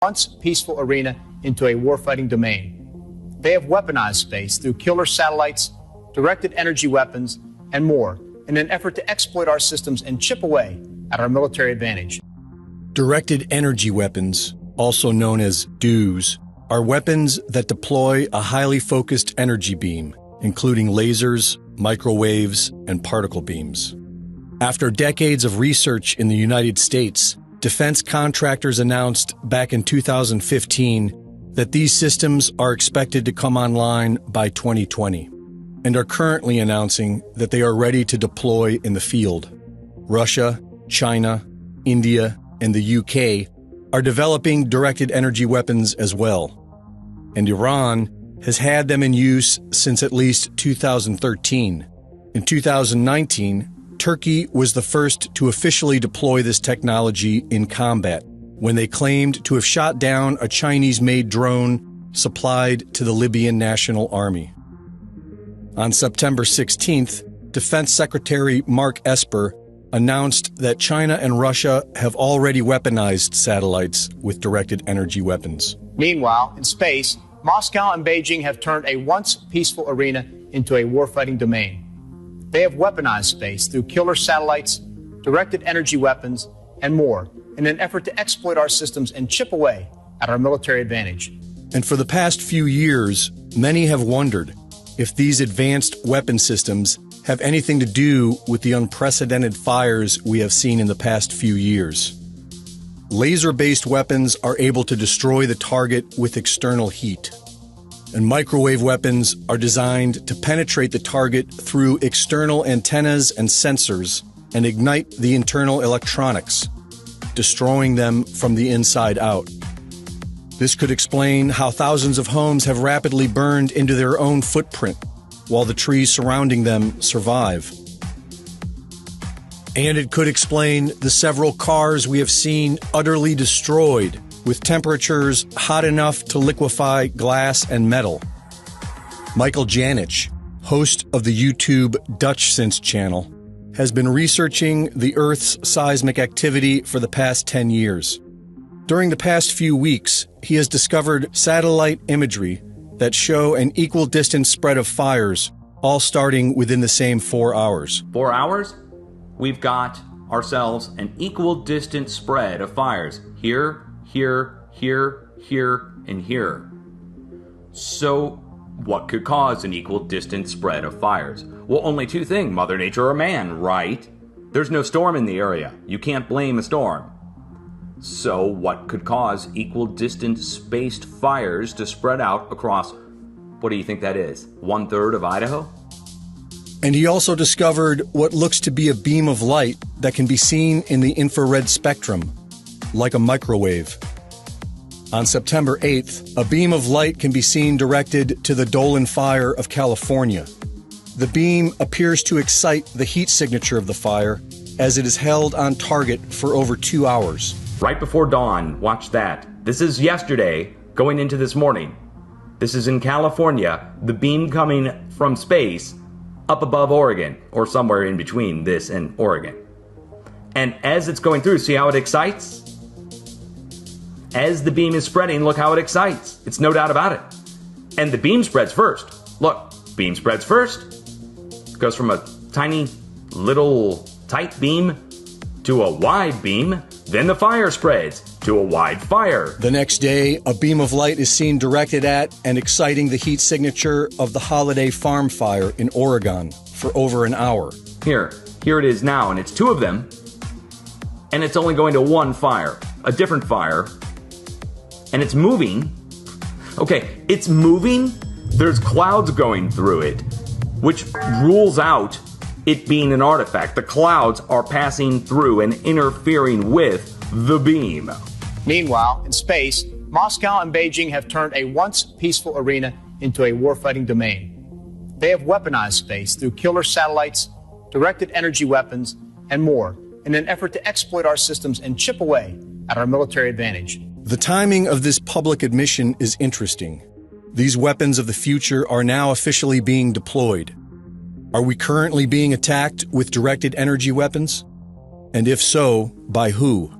once peaceful arena into a warfighting domain. They have weaponized space through killer satellites, directed energy weapons, and more in an effort to exploit our systems and chip away at our military advantage. Directed energy weapons, also known as DEWs, are weapons that deploy a highly focused energy beam, including lasers, microwaves, and particle beams. After decades of research in the United States, defense contractors announced back in 2015 that these systems are expected to come online by 2020, and are currently announcing that they are ready to deploy in the field. Russia, China, India, and the UK are developing directed energy weapons as well. And Iran has had them in use since at least 2013. In 2019, Turkey was the first to officially deploy this technology in combat, when they claimed to have shot down a Chinese-made drone supplied to the Libyan National Army. On September 16th, Defense Secretary Mark Esper announced that China and Russia have already weaponized satellites with directed energy weapons. Meanwhile, in space, Moscow and Beijing have turned a once peaceful arena into a warfighting domain. They have weaponized space through killer satellites, directed energy weapons, and more in an effort to exploit our systems and chip away at our military advantage. And for the past few years, many have wondered if these advanced weapon systems have anything to do with the unprecedented fires we have seen in the past few years. Laser-based weapons are able to destroy the target with external heat, and microwave weapons are designed to penetrate the target through external antennas and sensors and ignite the internal electronics, destroying them from the inside out. This could explain how thousands of homes have rapidly burned into their own footprint, while the trees surrounding them survive. And it could explain the several cars we have seen utterly destroyed, with temperatures hot enough to liquefy glass and metal. Michael Janich, host of the YouTube DutchSense channel, has been researching the Earth's seismic activity for the past 10 years. During the past few weeks, he has discovered satellite imagery that show an equal distance spread of fires, all starting within the same 4 hours. 4 hours? We've got ourselves an equal distance spread of fires. Here, here, here, here, and here. So, what could cause an equal distance spread of fires? Well, only two things, Mother Nature or man, right? There's no storm in the area. You can't blame a storm. So, what could cause equal distance spaced fires to spread out across, what do you think that is, 1/3 of Idaho? And he also discovered what looks to be a beam of light that can be seen in the infrared spectrum, like a microwave. On September 8th, a beam of light can be seen directed to the Dolan Fire of California. The beam appears to excite the heat signature of the fire as it is held on target for over 2 hours. Right before dawn, watch that. This is yesterday, going into this morning. This is in California, the beam coming from space up above Oregon, or somewhere in between this and Oregon. And as it's going through, see how it excites? As the beam is spreading, look how it excites. It's no doubt about it. And the beam spreads first. Look, beam spreads first. It goes from a tiny, little, tight beam to a wide beam. Then the fire spreads to a wide fire. The next day, a beam of light is seen directed at and exciting the heat signature of the Holiday Farm Fire in Oregon for over an hour. Here it is now, and it's two of them, and it's only going to one fire, a different fire, and it's moving. Okay, it's moving. There's clouds going through it, which rules out it being an artifact. The clouds are passing through and interfering with the beam. Meanwhile, in space, Moscow and Beijing have turned a once peaceful arena into a warfighting domain. They have weaponized space through killer satellites, directed energy weapons, and more in an effort to exploit our systems and chip away at our military advantage. The timing of this public admission is interesting. These weapons of the future are now officially being deployed. Are we currently being attacked with directed energy weapons? And if so, by who?